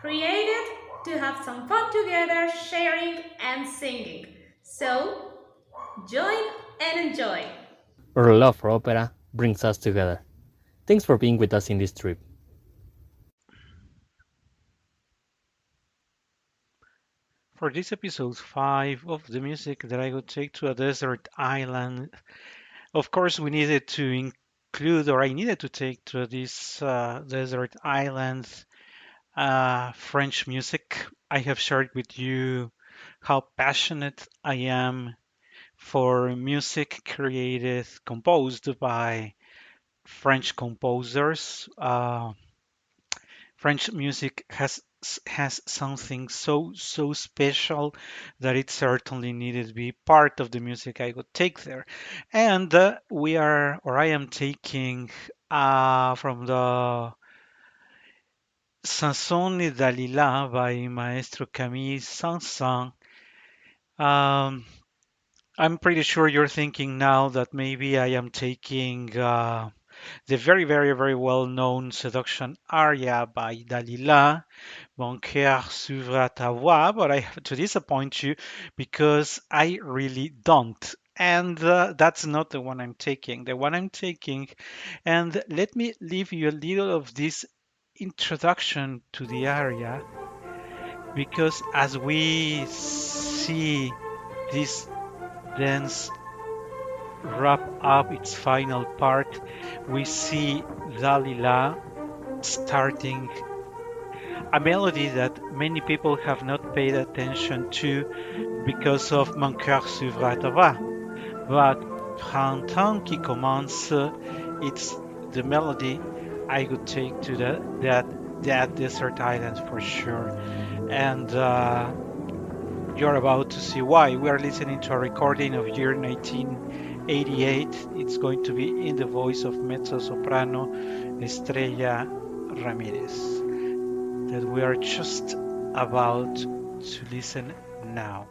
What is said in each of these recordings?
created to have some fun together, sharing and singing. So, join and enjoy. Our love for opera brings us together. Thanks for being with us in this trip. For this episode 5 of the music that I would take to a desert island, of course, we needed to include, or I needed to take to this desert island French music. I have shared with you how passionate I am for music created, composed by French composers. French music has something so special that it certainly needed to be part of the music I would take there. And we are, or I am taking from the Samson et Dalila by Maestro Camille Samson. Um, I'm pretty sure you're thinking now that maybe I am taking the very well known seduction aria by Dalila, Mon cœur s'ouvre à ta voix, but I have to disappoint you because I really don't. And that's not the one I'm taking. The one I'm taking, and let me leave you a little of this introduction to the aria because as we see this dance wrap up its final part, we see Dalila starting a melody that many people have not paid attention to because of Mon cœur s'ouvre à ta voix. But Printemps qui commence, it's the melody I would take to that desert island for sure. And you're about to see why. We are listening to a recording of year 1988. It's going to be in the voice of mezzo soprano Estrella Ramirez that we are just about to listen now.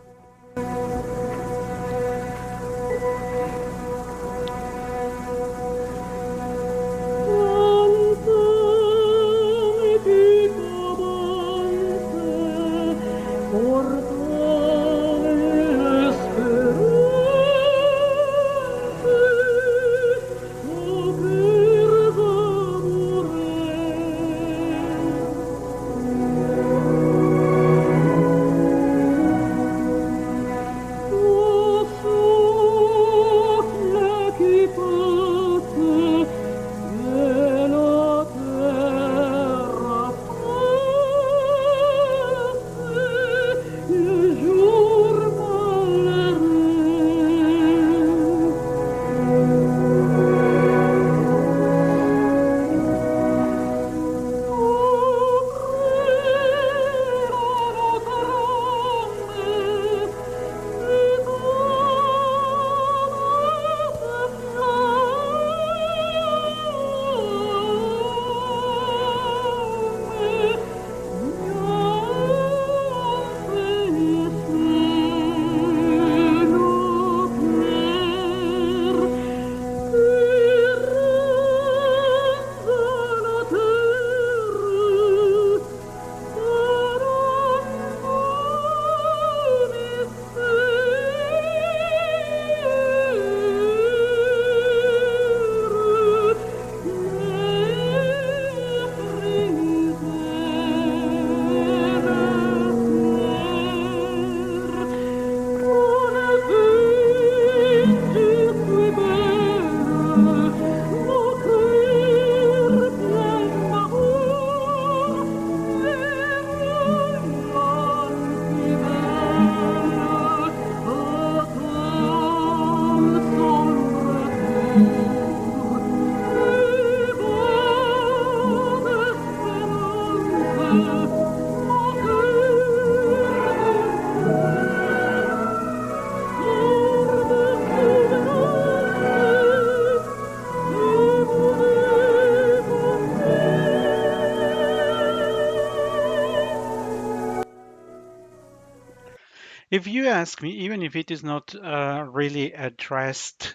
If you ask me, even if it is not really addressed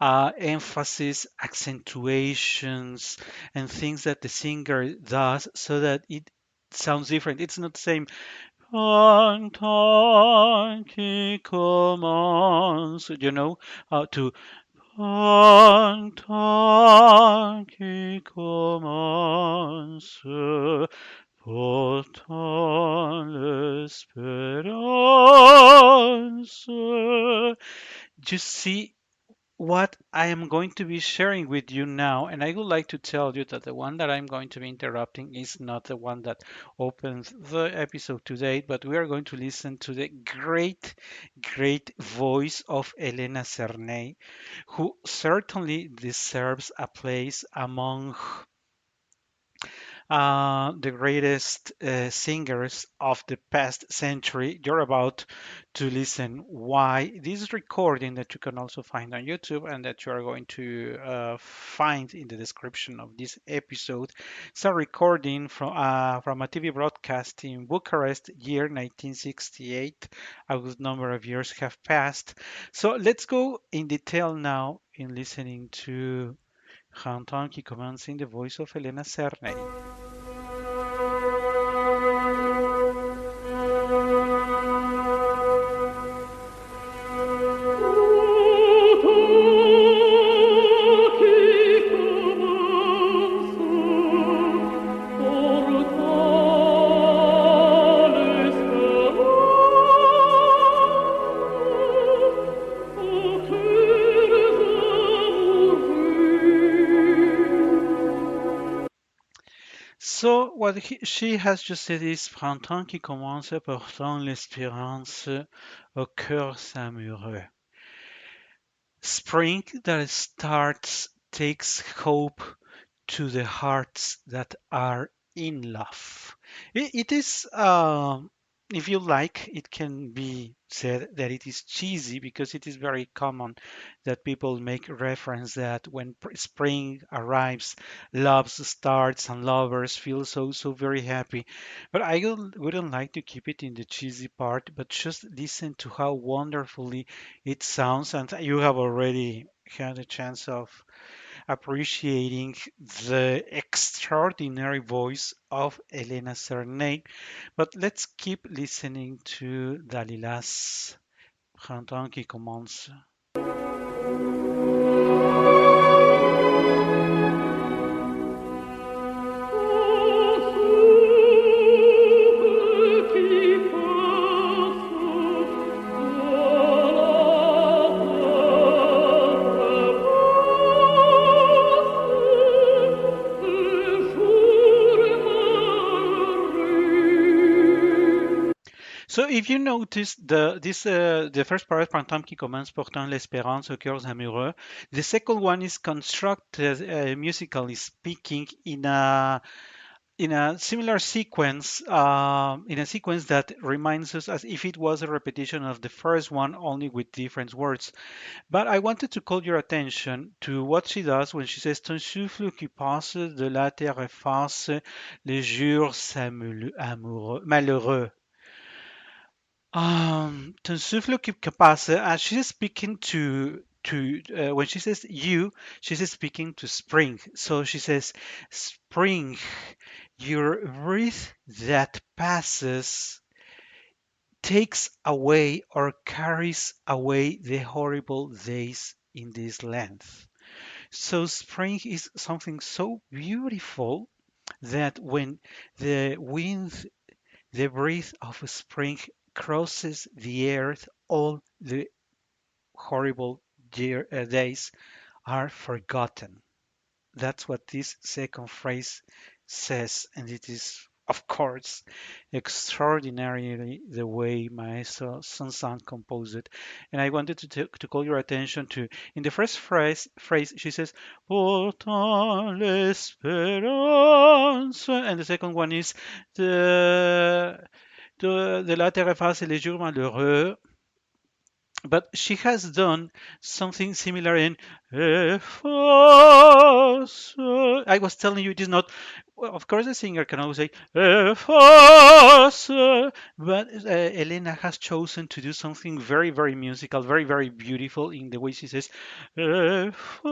emphasis, accentuations, and things that the singer does so that it sounds different. It's not the same. Printemps qui commence, to Printemps qui commence, pourtant l'espérance. You see what I am going to be sharing with you now, and I would like to tell you that the one that I'm going to be interrupting is not the one that opens the episode today, but we are going to listen to the great, great voice of Elena Cernay, who certainly deserves a place among the greatest singers of the past century. You're about to listen why this recording that you can also find on YouTube and that you are going to find in the description of this episode. It's a recording from a TV broadcast in Bucharest, year 1968. A good number of years have passed. So let's go in detail now in listening to Printemps qui commence in the voice of Elena Cernay. So what she has just said is Printemps qui commence portant l'espérance au cœur amoureux. Spring that starts takes hope to the hearts that are in love. It is, if you like, it can be said that it is cheesy because it is very common that people make reference that when spring arrives, love starts and lovers feel so very happy. But I wouldn't like to keep it in the cheesy part, but just listen to how wonderfully it sounds, and you have already had a chance of appreciating the extraordinary voice of Elena Cernay. But let's keep listening to Dalila's Printemps qui commence. So if you notice the first part, Printemps qui commence portant l'espérance aux cœurs amoureux, the second one is constructed musically speaking in a similar sequence, in a sequence that reminds us as if it was a repetition of the first one, only with different words. But I wanted to call your attention to what she does when she says Ton souffle qui passe de la terre efface les jours amoureux, malheureux. Ton souffle qui passe, she's speaking to when she says you, she's speaking to spring. So she says, spring, your breath that passes takes away or carries away the horrible days in this land. So spring is something so beautiful that when the wind, the breath of spring crosses the earth, all the horrible days are forgotten. That's what this second phrase says, and it is, of course, extraordinarily the way Maestro Samson composed it. And I wanted to call your attention to, in the first phrase she says, Pourtant l'espérance, and the second one is, de la terre efface les jours malheureux. But she has done something similar in efface I was telling you, it is not. Well, of course, the singer can always say "Efos," but Elena has chosen to do something very, very musical, very, very beautiful in the way she says "Efos,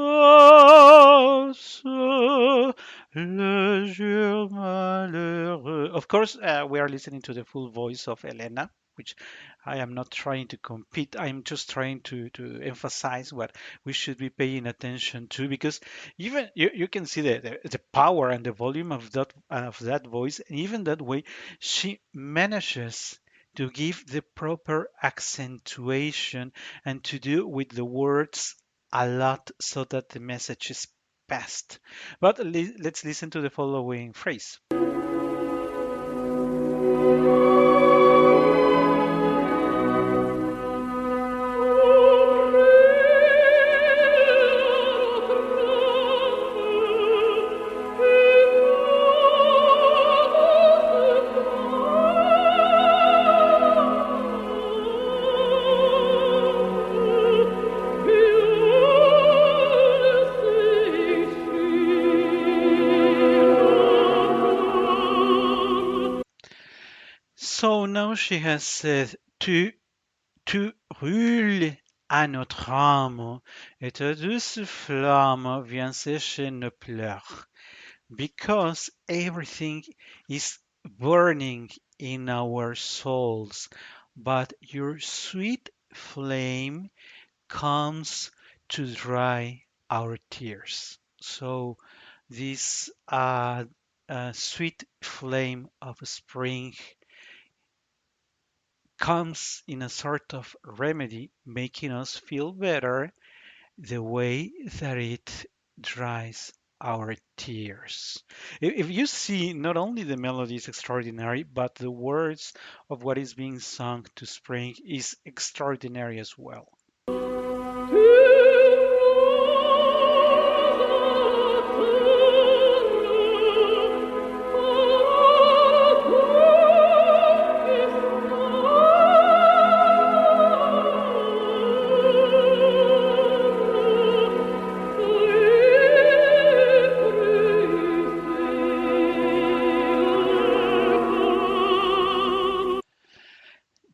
le jour malheureux." Of course, we are listening to the full voice of Elena, which I am not trying to compete. I'm just trying to emphasize what we should be paying attention to, because even you can see the power and the volume of that voice, and even that way she manages to give the proper accentuation and to do with the words a lot so that the message is passed. But let's listen to the following phrase. So now she has said tu brûles à notre âme, et ta douce flamme vient sécher nos pleurs. Because everything is burning in our souls, but your sweet flame comes to dry our tears. So this sweet flame of spring comes in a sort of remedy, making us feel better the way that it dries our tears. If you see, not only the melody is extraordinary, but the words of what is being sung to spring is extraordinary as well.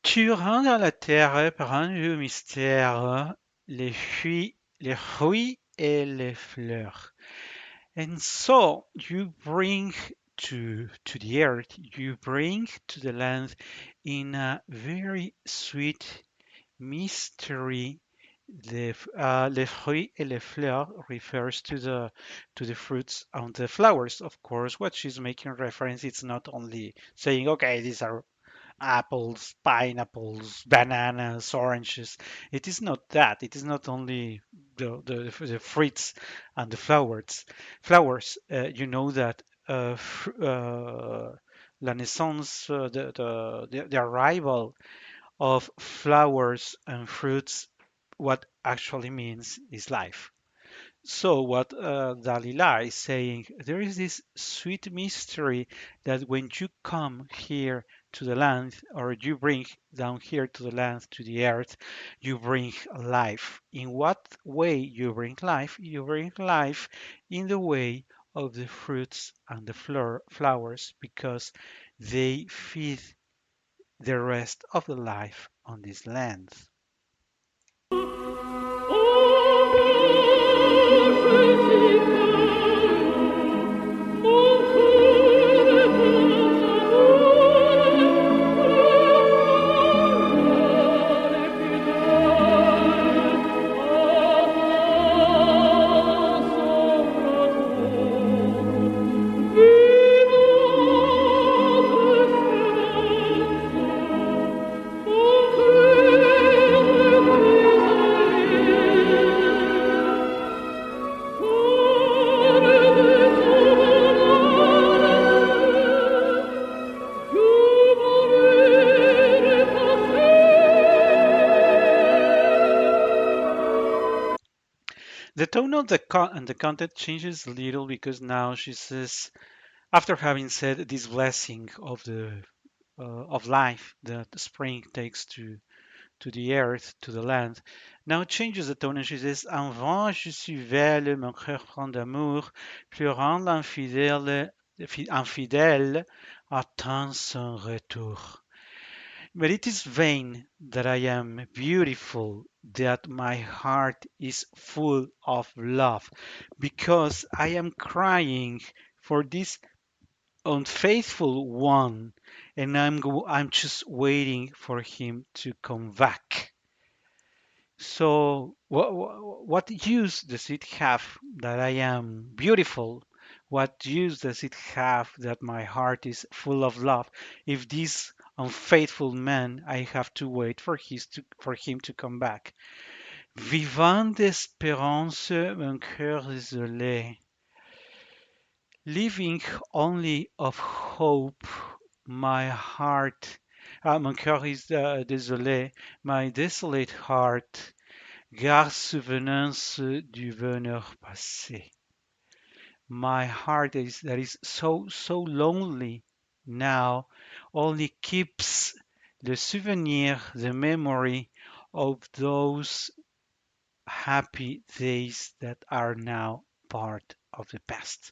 Tu rends à la terre par un jeu mystère les fruits et les fleurs. And so you bring to the earth, you bring to the land in a very sweet mystery. Les fruits et les fleurs refers to the fruits and the flowers. Of course, what she's making reference, it's not only saying, okay, these are apples, pineapples, bananas, oranges. It is not that. It is not only the fruits and the flowers. Flowers, you know that la naissance, the arrival of flowers and fruits, what actually means is life. So what Dalila is saying, there is this sweet mystery that when you come here to the land, or you bring down here to the land, to the earth, you bring life. In what way you bring life? You bring life in the way of the fruits and the flowers, because they feed the rest of the life on this land. The tone of and the content changes a little, because now she says, after having said this blessing of the of life that spring takes to the earth, to the land. Now changes the tone and she says, En vain je suis belle, mon cœur prend d'amour, pleurant infidèle attend son retour. But it is vain that I am beautiful, that my heart is full of love, because I am crying for this unfaithful one, and I'm just waiting for him to come back. So, what use does it have that I am beautiful? What use does it have that my heart is full of love if this unfaithful man I have to wait for him to come back? Vivant d'espérance, mon cœur désolé. Living only of hope, my heart, mon cœur is désolé, my desolate heart garde souvenance du bonheur passé. My heart that is so lonely now only keeps the souvenir, the memory of those happy days that are now part of the past.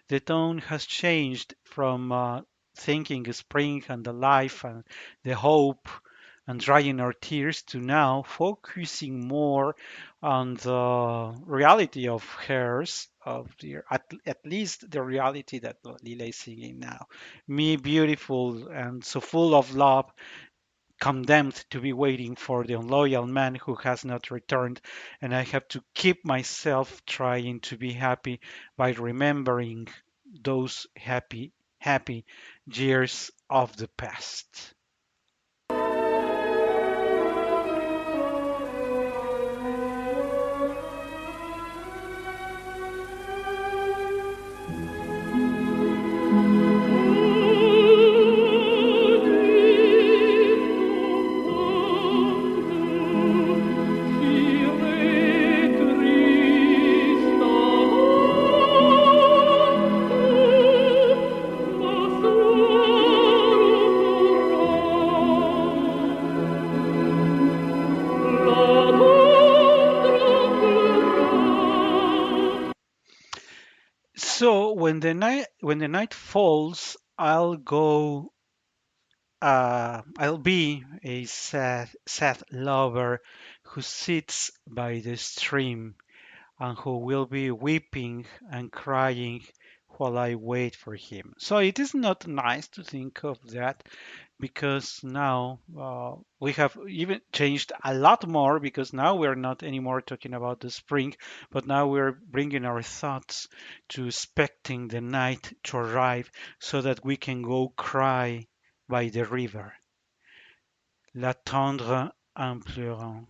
The tone has changed from thinking spring and the life and the hope and drying our tears to now focusing more on the reality of hers, at least the reality that Lila is singing now. Me, beautiful and so full of love, condemned to be waiting for the unloyal man who has not returned, and I have to keep myself trying to be happy by remembering those happy years of the past. So when the night falls, I'll be a sad lover who sits by the stream and who will be weeping and crying while I wait for him. So it is not nice to think of that because now we have even changed a lot more because now we're not anymore talking about the spring, but now we're bringing our thoughts to expecting the night to arrive so that we can go cry by the river. L'attendre en pleurant.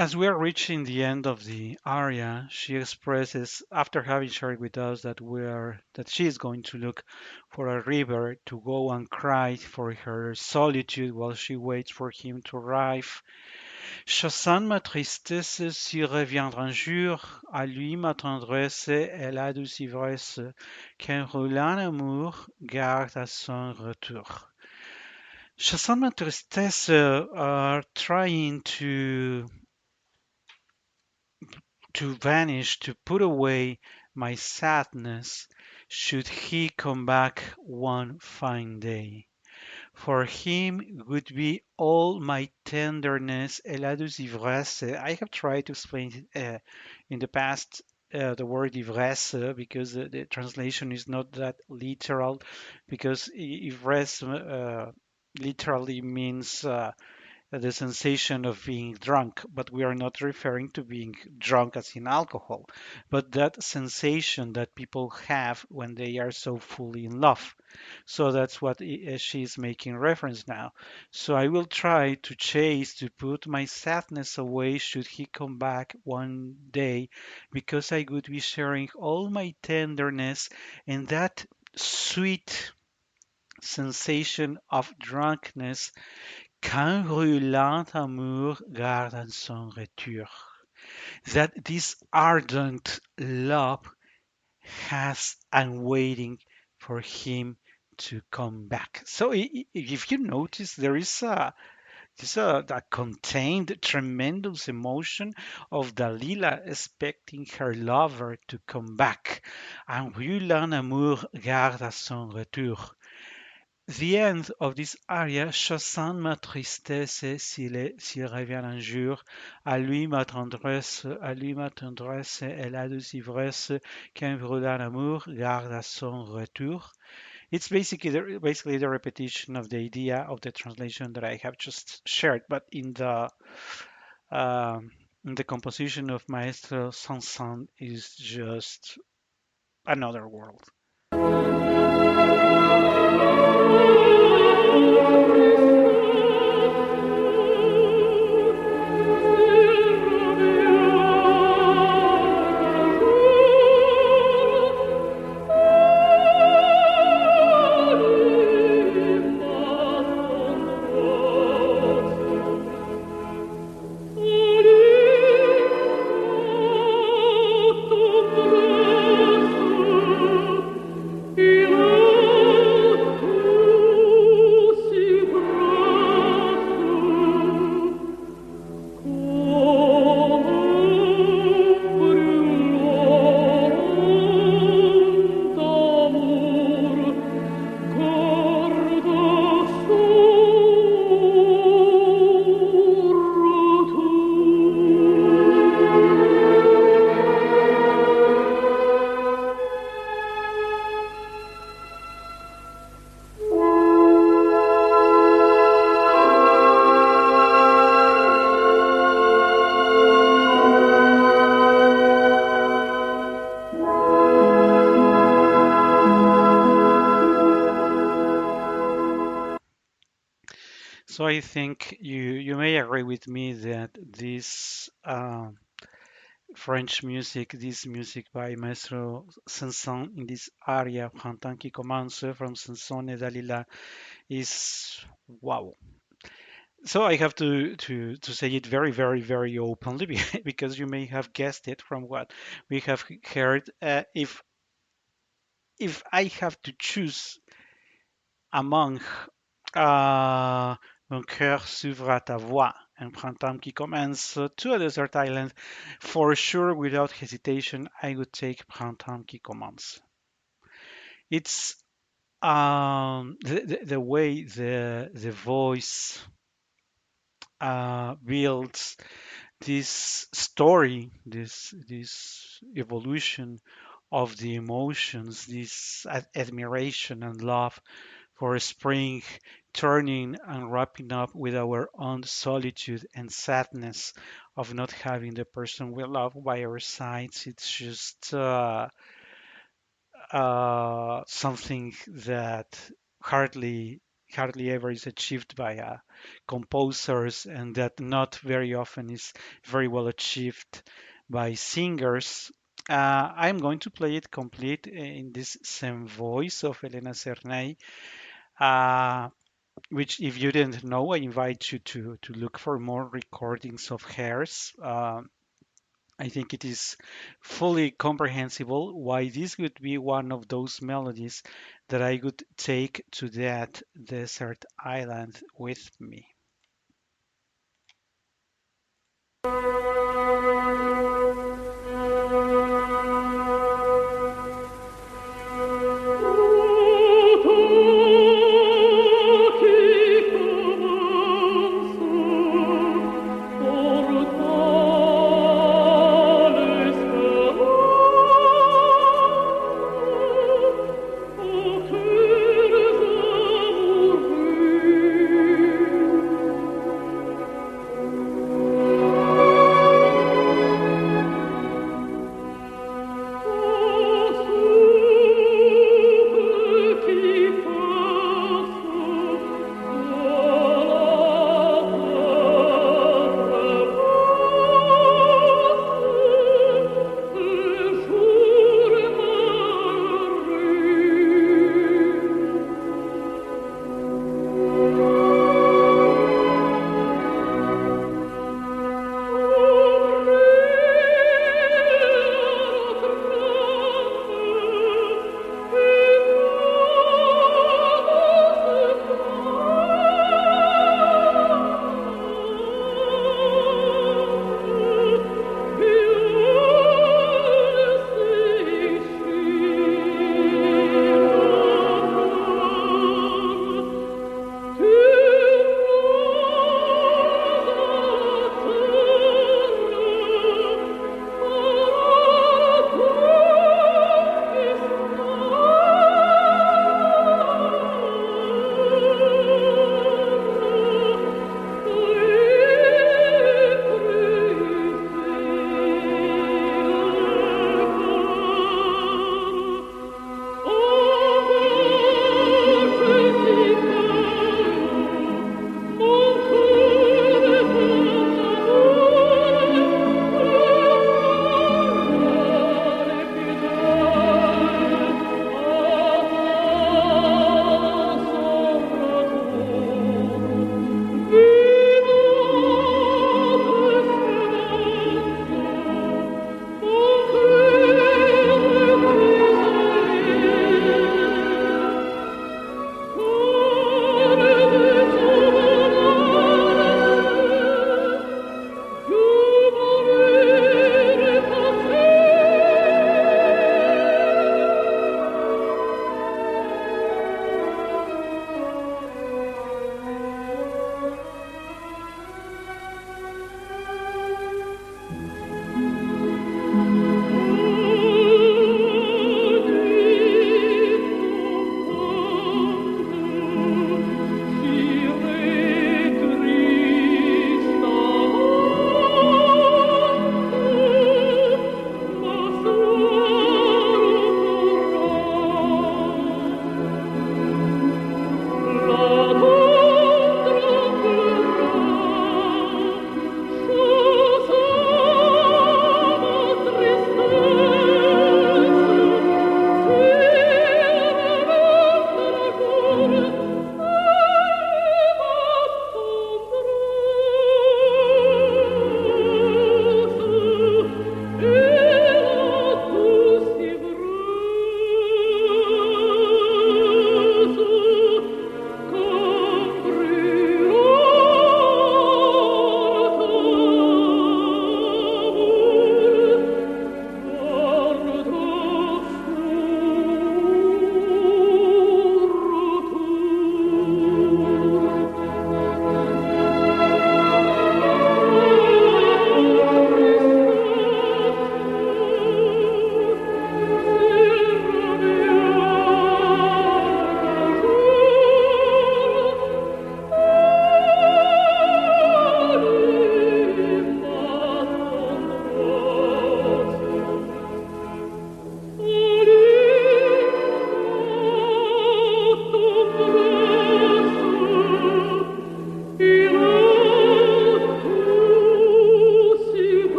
As we are reaching the end of the aria, she expresses, after having shared with us that she is going to look for a river to go and cry for her solitude while she waits for him to arrive. Chassant ma tristesse, s'il reviendra un jour, à lui ma tendresse et la douce ivresse qu'un roulant amour garde à son retour. Chassant ma tristesse are trying to vanish, to put away my sadness, should he come back one fine day. For him would be all my tenderness et la douce ivresse. I have tried to explain in the past the word ivresse because the translation is not that literal, because ivresse literally means the sensation of being drunk, but we are not referring to being drunk as in alcohol, but that sensation that people have when they are so fully in love. So that's what she's making reference now. So I will try to chase, to put my sadness away should he come back one day, because I would be sharing all my tenderness and that sweet sensation of drunkenness qu'un brûlant amour garde à son retour. That this ardent love has and waiting for him to come back. So if you notice, there is a contained tremendous emotion of Dalila expecting her lover to come back. Un brûlant amour garde à son retour. The end of this aria, je sens ma tristesse s'il revient un jour, à lui ma tendresse et la douce ivresse qu'un brûlant amour garde à son retour. It's basically the repetition of the idea of the translation that I have just shared, but in the composition of Maestro Samson is just another world. So I think you may agree with me that this French music, this music by Maestro Samson in this aria Printemps qui commence from Samson et Dalila is wow. So I have to say it very very openly because you may have guessed it from what we have heard. If I have to choose among Mon cœur s'ouvre à ta voix, and Printemps qui commence to a desert island, for sure, without hesitation, I would take Printemps qui commence. It's the way the voice builds this story, this evolution of the emotions, this admiration and love for spring, turning and wrapping up with our own solitude and sadness of not having the person we love by our sides. It's just something that hardly hardly ever is achieved by composers, and that not very often is very well achieved by singers. I'm going to play it complete in this same voice of Elena Cernay, uh, which, if you didn't know, I invite you to look for more recordings of hers. I think it is fully comprehensible why this would be one of those melodies that I would take to that desert island with me.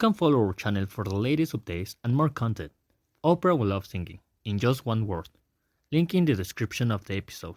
can follow our channel for the latest updates and more content. Opera will love singing, in just one word. Link in the description of the episode.